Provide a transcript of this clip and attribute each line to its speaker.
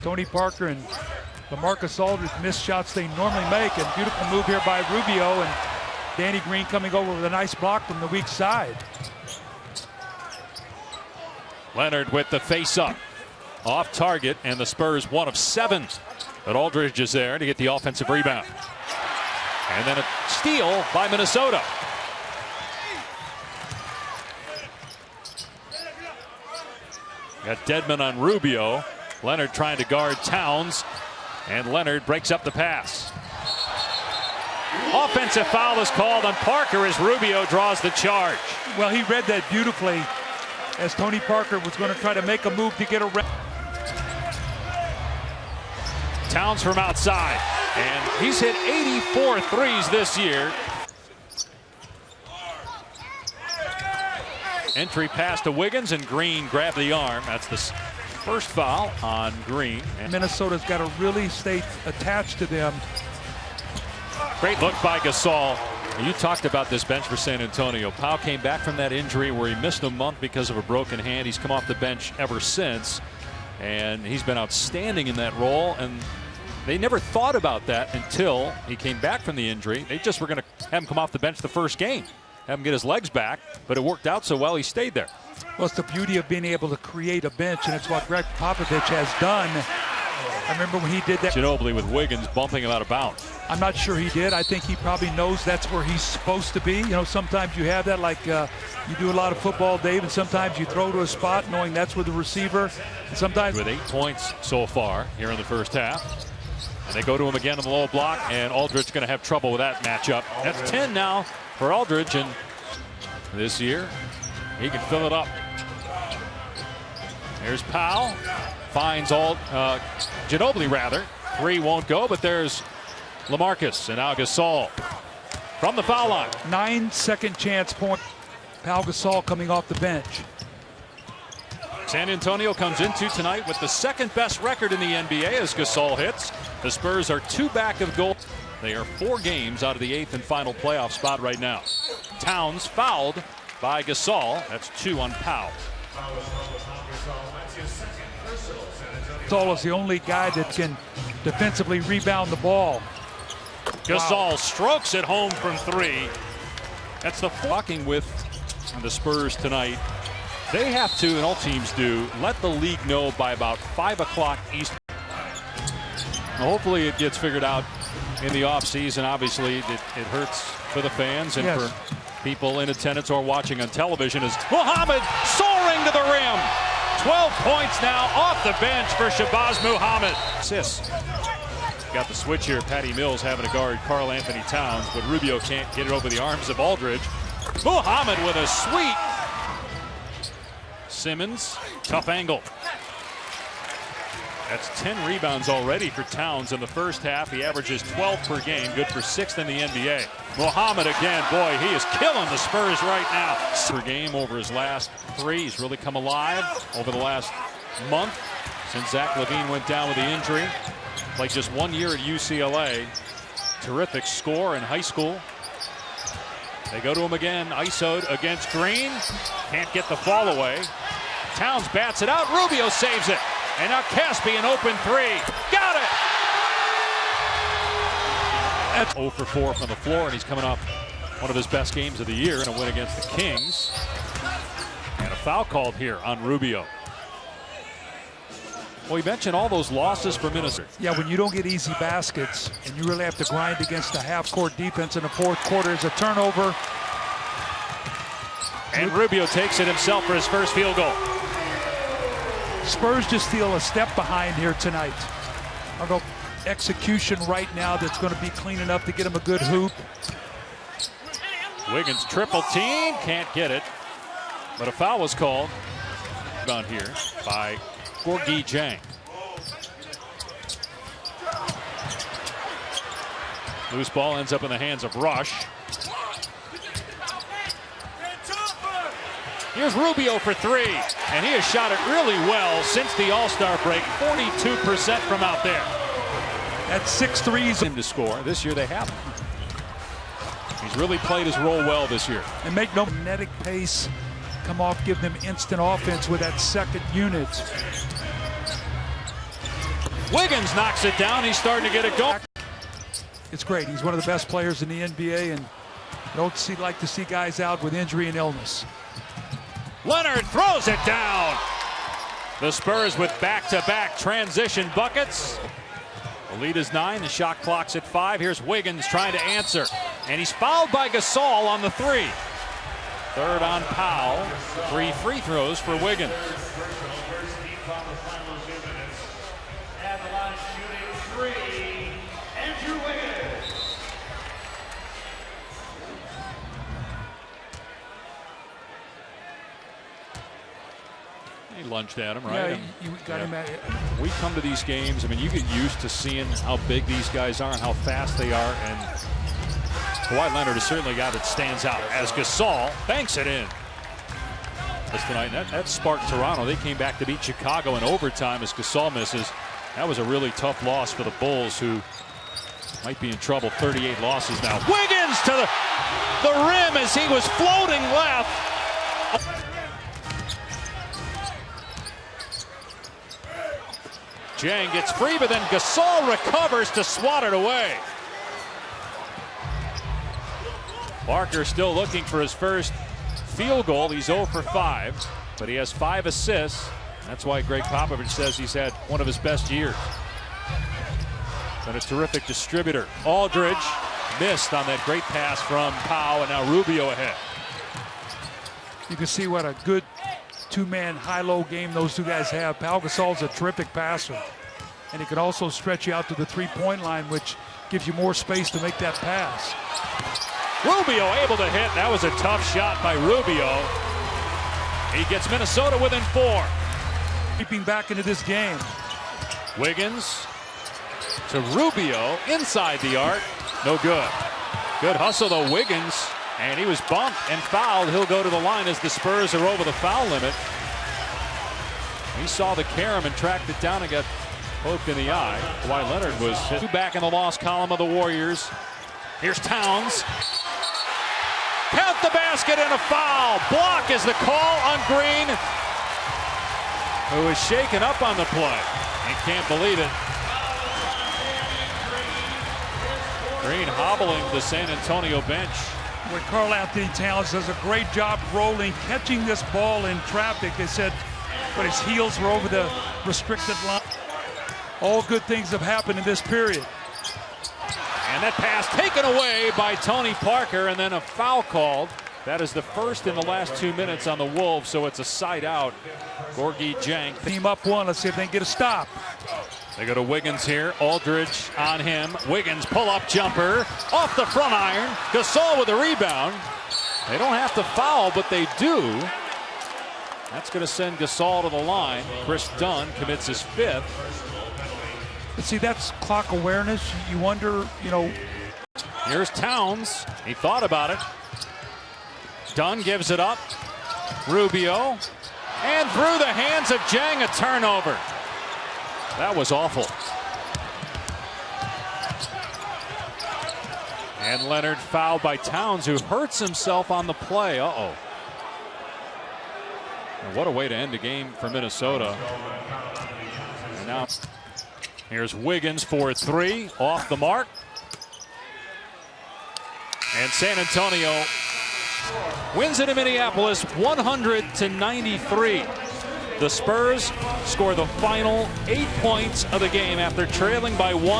Speaker 1: Tony Parker and LaMarcus Aldridge missed shots they normally make, and beautiful move here by Rubio, and Danny Green coming over with a nice block from the weak side.
Speaker 2: Leonard with the face-up. Off target, and the Spurs 1 of 7. But Aldridge is there to get the offensive rebound. And then a steal by Minnesota. Got Dedmon on Rubio. Leonard trying to guard Towns, and Leonard breaks up the pass. Offensive foul is called on Parker as Rubio draws the charge.
Speaker 1: Well, he read that beautifully as Tony Parker was going to try to make a move to get around.
Speaker 2: Towns from outside, and he's hit 84 threes this year. Entry pass to Wiggins, and Green grabbed the arm. That's the first foul on Green. And
Speaker 1: Minnesota's got to really stay attached to them.
Speaker 2: Great look by Gasol. You talked about this bench for San Antonio. Pau came back from that injury where he missed a month because of a broken hand. He's come off the bench ever since, and he's been outstanding in that role. And they never thought about that until he came back from the injury. They just were going to have him come off the bench the first game, have him get his legs back, but it worked out so well he stayed there.
Speaker 1: Well, it's the beauty of being able to create a bench, and it's what Greg Popovich has done. I remember when he did that.
Speaker 2: Ginobili with Wiggins bumping him out of bounds.
Speaker 1: I'm not sure he did. I think he probably knows that's where he's supposed to be. You know, sometimes you have that, like you do a lot of football, Dave, and sometimes you throw to a spot knowing that's where the receiver. And sometimes
Speaker 2: with 8 points so far here in the first half. And they go to him again in the low block, and Aldridge going to have trouble with that matchup. That's 10 now for Aldridge, and this year he can fill it up. There's Pau, finds Ginobili rather. 3 won't go, but there's LaMarcus, and now Gasol from the foul line.
Speaker 1: 9-second chance point. Pau Gasol coming off the bench.
Speaker 2: San Antonio comes into tonight with the second best record in the NBA as Gasol hits. The Spurs are 2 back of goal. They are 4 games out of the 8th and final playoff spot right now. Towns fouled by Gasol. That's 2 on Pau.
Speaker 1: Gasol is the only guy that can defensively rebound the ball.
Speaker 2: Gasol strokes it home from 3. That's the talking with the Spurs tonight. They have to, and all teams do, let the league know by about 5 o'clock Eastern. Hopefully it gets figured out in the offseason. Obviously, it hurts for the fans and for people in attendance or watching on television. As Muhammad soaring to the rim. 12 points now off the bench for Shabazz Muhammad. Assists. Got the switch here. Patty Mills having to guard Karl Anthony Towns, but Rubio can't get it over the arms of Aldridge. Muhammad with a sweep. Simmons, tough angle. That's 10 rebounds already for Towns in the first half. He averages 12 per game, good for 6th in the NBA. Muhammad again, boy, he is killing the Spurs right now. Per game over his last 3. He's really come alive over the last month since Zach LaVine went down with the injury. Played just 1 year at UCLA. Terrific score in high school. They go to him again, ISO'd against Green. Can't get the fall away. Towns bats it out, Rubio saves it. And now Caspi an open 3. Got it! That's 0 for 4 from the floor, and he's coming off one of his best games of the year in a win against the Kings. And a foul called here on Rubio. Well, we mentioned all those losses for Minnesota.
Speaker 1: Yeah, when you don't get easy baskets and you really have to grind against a half-court defense in the fourth quarter, is a turnover.
Speaker 2: And Rubio takes it himself for his first field goal.
Speaker 1: Spurs just feel a step behind here tonight. I don't know, execution right now that's going to be clean enough to get him a good hoop.
Speaker 2: Wiggins triple team, can't get it. But a foul was called on here by Gorgui Dieng. Loose ball ends up in the hands of Rush. Here's Rubio for 3, and he has shot it really well since the All-Star break. 42% from out there.
Speaker 1: That's 6 threes.
Speaker 2: Him to score. This year they haven't. He's really played his role well this year.
Speaker 1: And make no kinetic pace come off, give them instant offense with that second unit.
Speaker 2: Wiggins knocks it down. He's starting to get it going.
Speaker 1: It's great. He's one of the best players in the NBA, and like to see guys out with injury and illness.
Speaker 2: Leonard throws it down. The Spurs with back-to-back transition buckets. The lead is 9. The shot clock's at 5. Here's Wiggins trying to answer. And he's fouled by Gasol on the 3. Third on Pau. 3 free throws for Wiggins. He lunged at him, right?
Speaker 1: Yeah, you got him at it.
Speaker 2: We come to these games, I mean, you get used to seeing how big these guys are and how fast they are, and Kawhi Leonard is certainly a guy that stands out as Gasol banks it in. This tonight, that sparked Toronto. They came back to beat Chicago in overtime as Gasol misses. That was a really tough loss for the Bulls, who might be in trouble. 38 losses now. Wiggins to the rim as he was floating left. Jang gets free, but then Gasol recovers to swat it away. Parker still looking for his first field goal. He's 0 for 5, but he has 5 assists. That's why Greg Popovich says he's had one of his best years. Been a terrific distributor. Aldridge missed on that great pass from Pau, and now Rubio ahead.
Speaker 1: You can see what a good two-man high-low game those two guys have. Pau Gasol's a terrific passer, and he can also stretch you out to the three-point line, which gives you more space to make that pass.
Speaker 2: Rubio able to hit. That was a tough shot by Rubio. He gets Minnesota within 4.
Speaker 1: Creeping back into this game.
Speaker 2: Wiggins to Rubio inside the arc. No good. Good hustle though, Wiggins. And he was bumped and fouled. He'll go to the line as the Spurs are over the foul limit. He saw the carom and tracked it down and got poked in the eye. Kawhi Leonard was hit. Back in the loss column of the Warriors. Here's Towns. Count the basket and a foul. Block is the call on Green, who is shaken up on the play and can't believe it. Green hobbling the San Antonio bench.
Speaker 1: When Karl Anthony Towns does a great job rolling, catching this ball in traffic. They said, but his heels were over the restricted line. All good things have happened in this period.
Speaker 2: And that pass taken away by Tony Parker, and then a foul called. That is the first in the last 2 minutes on the Wolves, so it's a side out. Gorgui Dieng.
Speaker 1: Team up 1. Let's see if they can get a stop.
Speaker 2: They go to Wiggins here. Aldridge on him. Wiggins pull-up jumper off the front iron. Gasol with a rebound. They don't have to foul, but they do. That's going to send Gasol to the line. Chris Dunn commits his 5th.
Speaker 1: But see, that's clock awareness. You wonder,
Speaker 2: Here's Towns. He thought about it. Dunn gives it up. Rubio. And through the hands of Dieng, a turnover. That was awful. And Leonard fouled by Towns, who hurts himself on the play. Uh-oh. And what a way to end the game for Minnesota. And now here's Wiggins for 3, off the mark. And San Antonio wins it in Minneapolis 100-93. The Spurs score the final 8 points of the game after trailing by 1.